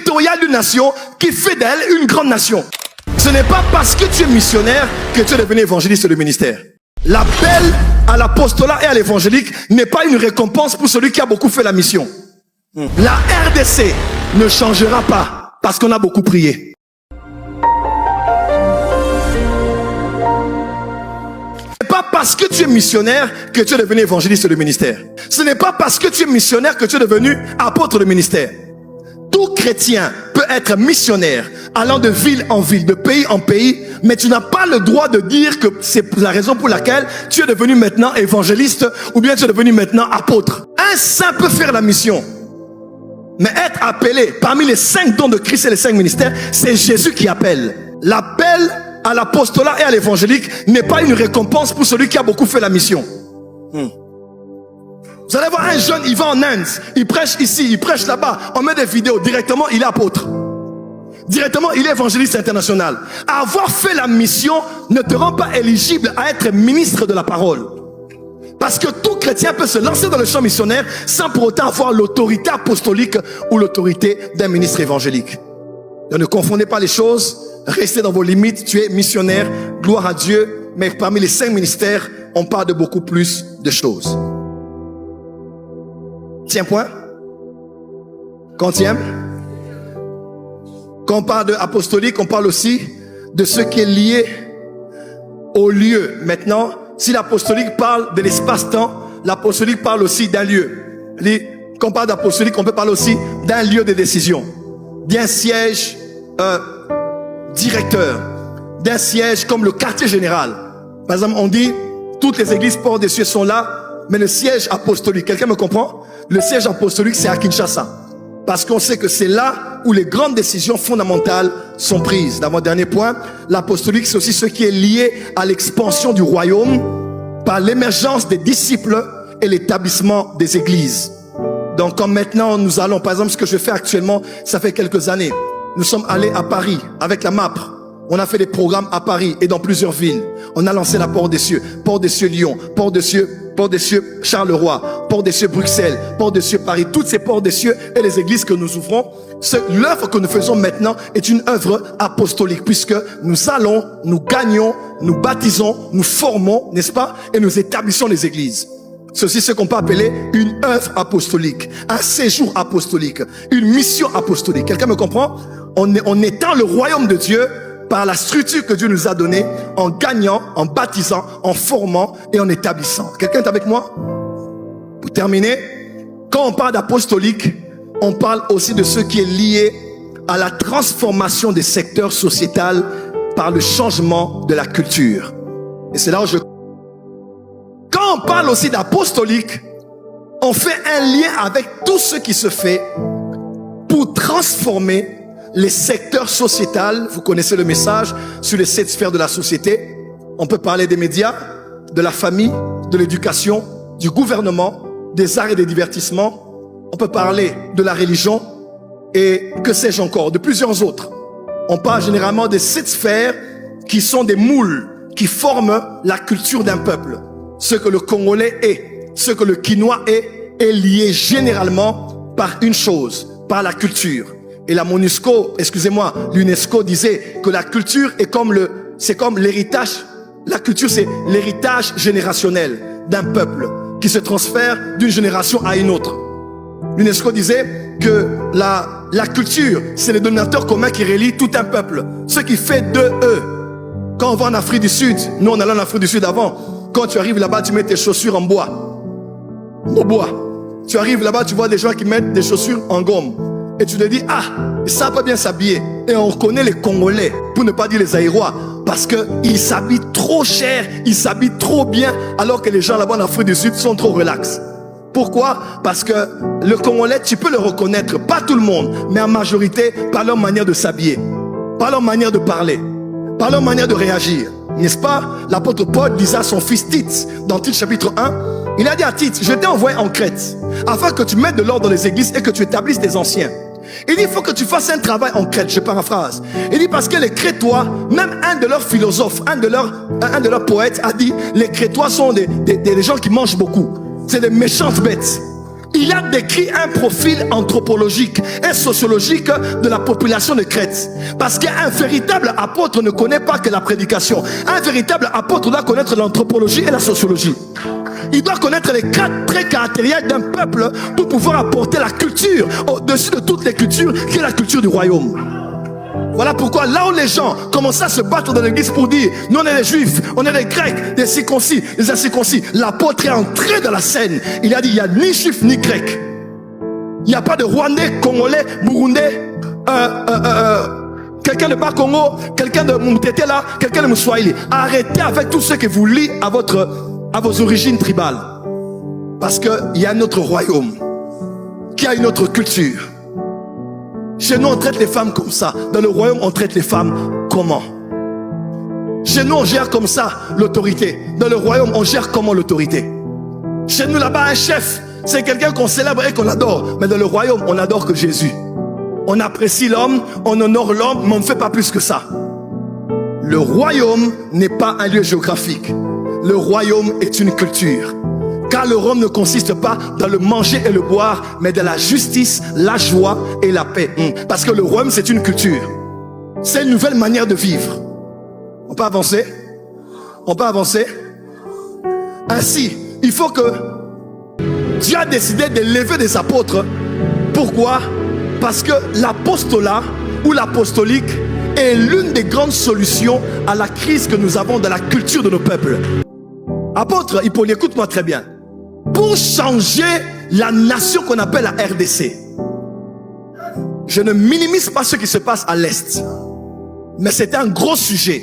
territoriale d'une nation qui fait d'elle une grande nation. Ce n'est pas parce que tu es missionnaire que tu es devenu évangéliste de ministère. L'appel à l'apostolat et à l'évangélique n'est pas une récompense pour celui qui a beaucoup fait la mission. La RDC ne changera pas parce qu'on a beaucoup prié. Ce n'est pas parce que tu es missionnaire que tu es devenu évangéliste de ministère. Ce n'est pas parce que tu es missionnaire que tu es devenu apôtre de ministère. Tout chrétien peut être missionnaire, allant de ville en ville, de pays en pays, mais tu n'as pas le droit de dire que c'est la raison pour laquelle tu es devenu maintenant évangéliste ou bien tu es devenu maintenant apôtre. Un saint peut faire la mission, mais être appelé parmi les 5 dons de Christ et les 5 ministères, c'est Jésus qui appelle. L'appel à l'apostolat et à l'évangélique n'est pas une récompense pour celui qui a beaucoup fait la mission. Vous allez voir un jeune, il va en Inde, il prêche ici, il prêche là-bas, on met des vidéos, directement il est apôtre. Directement il est évangéliste international. Avoir fait la mission ne te rend pas éligible à être ministre de la parole. Parce que tout chrétien peut se lancer dans le champ missionnaire sans pour autant avoir l'autorité apostolique ou l'autorité d'un ministre évangélique. Donc ne confondez pas les choses, restez dans vos limites, tu es missionnaire, gloire à Dieu, mais parmi les 5 ministères, on parle de beaucoup plus de choses. Tiens point. Quantième. Quand on parle de apostolique, on parle aussi de ce qui est lié au lieu. Maintenant, si l'apostolique parle de l'espace-temps, l'apostolique parle aussi d'un lieu. Quand on parle d'apostolique, on peut parler aussi d'un lieu de décision, d'un siège directeur, d'un siège comme le quartier général. Par exemple, on dit toutes les églises portes des cieux sont là, mais le siège apostolique, quelqu'un me comprend? Le siège apostolique, c'est à Kinshasa. Parce qu'on sait que c'est là où les grandes décisions fondamentales sont prises. Dans mon dernier point, l'apostolique, c'est aussi ce qui est lié à l'expansion du royaume par l'émergence des disciples et l'établissement des églises. Donc, comme maintenant nous allons, par exemple, ce que je fais actuellement, ça fait quelques années. Nous sommes allés à Paris avec la MAPRE. On a fait des programmes à Paris et dans plusieurs villes. On a lancé la Porte des Cieux Lyon, Porte des Cieux Charleroi, Porte des Cieux Bruxelles, Porte des Cieux Paris. Toutes ces Portes des Cieux et les églises que nous ouvrons, l'œuvre que nous faisons maintenant est une œuvre apostolique, puisque nous allons, nous gagnons, nous baptisons, nous formons, n'est-ce pas, et nous établissons les églises. Ceci, c'est ce qu'on peut appeler une œuvre apostolique, un séjour apostolique, une mission apostolique. Quelqu'un me comprend? On étend le royaume de Dieu par la structure que Dieu nous a donnée, en gagnant, en baptisant, en formant et en établissant. Quelqu'un est avec moi? Pour terminer, quand on parle d'apostolique, on parle aussi de ce qui est lié à la transformation des secteurs sociétals par le changement de la culture. Et c'est là où Quand on parle aussi d'apostolique, on fait un lien avec tout ce qui se fait pour transformer les secteurs sociétals. Vous connaissez le message sur les 7 sphères de la société. On peut parler des médias, de la famille, de l'éducation, du gouvernement, des arts et des divertissements. On peut parler de la religion et que sais-je encore, de plusieurs autres. On parle généralement des 7 sphères qui sont des moules qui forment la culture d'un peuple. Ce que le Congolais est, ce que le Quinois est lié généralement par une chose, par la culture. Et l'UNESCO disait que la culture est c'est comme l'héritage. La culture, c'est l'héritage générationnel d'un peuple qui se transfère d'une génération à une autre. L'UNESCO disait que la culture, c'est le donateur commun qui relie tout un peuple. Ce qui fait de eux. Quand on va en Afrique du Sud, nous on allait en Afrique du Sud avant. Quand tu arrives là-bas, tu mets tes chaussures en bois. Au bois. Tu arrives là-bas, tu vois des gens qui mettent des chaussures en gomme. Et tu te dis, ah, ils savent pas bien s'habiller. Et on reconnaît les Congolais, pour ne pas dire les Aïrois, parce qu'ils s'habillent trop cher, ils s'habillent trop bien, alors que les gens là-bas en Afrique du Sud sont trop relax. Pourquoi? Parce que le Congolais, tu peux le reconnaître, pas tout le monde, mais en majorité, par leur manière de s'habiller, par leur manière de parler, par leur manière de réagir. N'est-ce pas? L'apôtre Paul disait à son fils Tite, dans Tite chapitre 1, il a dit à Tite, je t'ai envoyé en Crète, afin que tu mettes de l'ordre dans les églises et que tu établisses des anciens. Il dit, il faut que tu fasses un travail en Crète, je paraphrase. Il dit, parce que les Crétois, même un de leurs philosophes, un de leurs poètes a dit, les Crétois sont des gens qui mangent beaucoup. C'est des méchantes bêtes. il a décrit un profil anthropologique et sociologique de la population de Crète. Parce qu'un véritable apôtre ne connaît pas que la prédication. Un véritable apôtre doit connaître l'anthropologie et la sociologie. Il doit connaître les 4 traits caractériels d'un peuple pour pouvoir apporter la culture au-dessus de toutes les cultures, qui est la culture du royaume. Voilà pourquoi là où les gens commencent à se battre dans l'église pour dire nous on est les juifs, on est les grecs, les circoncis, les incirconcis, l'apôtre est entré dans la scène. Il a dit il n'y a ni juif ni grec. Il n'y a pas de Rwandais, Congolais, Burundais, quelqu'un de Bas-Congo, quelqu'un de Moutétela, quelqu'un de Moussouaïli. Arrêtez avec tout ce que vous liez à vos origines tribales. Parce qu'il y a un autre royaume qui a une autre culture. Chez nous, on traite les femmes comme ça. Dans le royaume, on traite les femmes comment? Chez nous, on gère comme ça l'autorité. Dans le royaume, on gère comment l'autorité? Chez nous, là-bas, un chef, c'est quelqu'un qu'on célèbre et qu'on adore. Mais dans le royaume, on n'adore que Jésus. On apprécie l'homme, on honore l'homme, mais on ne fait pas plus que ça. Le royaume n'est pas un lieu géographique. Le royaume est une culture. Car le royaume ne consiste pas dans le manger et le boire, mais dans la justice, la joie et la paix. Parce que le royaume, c'est une culture. C'est une nouvelle manière de vivre. On peut avancer? On peut avancer? Ainsi, il faut que Dieu a décidé d'élever des apôtres. Pourquoi? Parce que l'apostolat ou l'apostolique est l'une des grandes solutions à la crise que nous avons dans la culture de nos peuples. Apôtre, Hippolyte, écoute-moi très bien. Pour changer la nation qu'on appelle la RDC, je ne minimise pas ce qui se passe à l'Est, mais c'est un gros sujet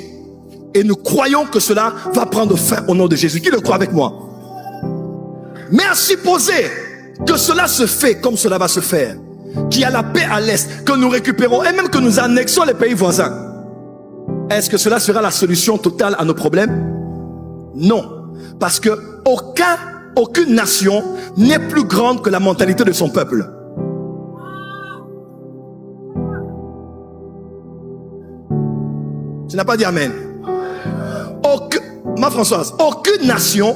et nous croyons que cela va prendre fin au nom de Jésus. Qui le croit avec moi? Mais à supposer que cela se fait comme cela va se faire, qu'il y a la paix à l'Est, que nous récupérons et même que nous annexons les pays voisins, est-ce que cela sera la solution totale à nos problèmes? Non, parce que aucune nation n'est plus grande que la mentalité de son peuple. Tu n'as pas dit amen. Ma Françoise, aucune nation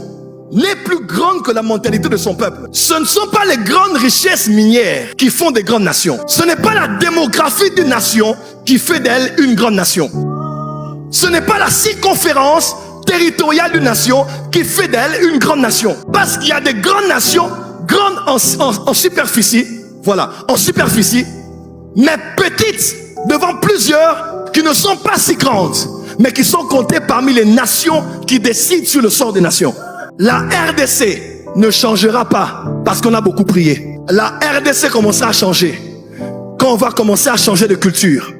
n'est plus grande que la mentalité de son peuple. Ce ne sont pas les grandes richesses minières qui font des grandes nations. Ce n'est pas la démographie d'une nation qui fait d'elle une grande nation. Ce n'est pas la circonférence territoriale d'une nation qui fait d'elle une grande nation. Parce qu'il y a des grandes nations, grandes en superficie, voilà, en superficie, mais petites devant plusieurs qui ne sont pas si grandes, mais qui sont comptées parmi les nations qui décident sur le sort des nations. La RDC ne changera pas parce qu'on a beaucoup prié. La RDC commencera à changer quand on va commencer à changer de culture.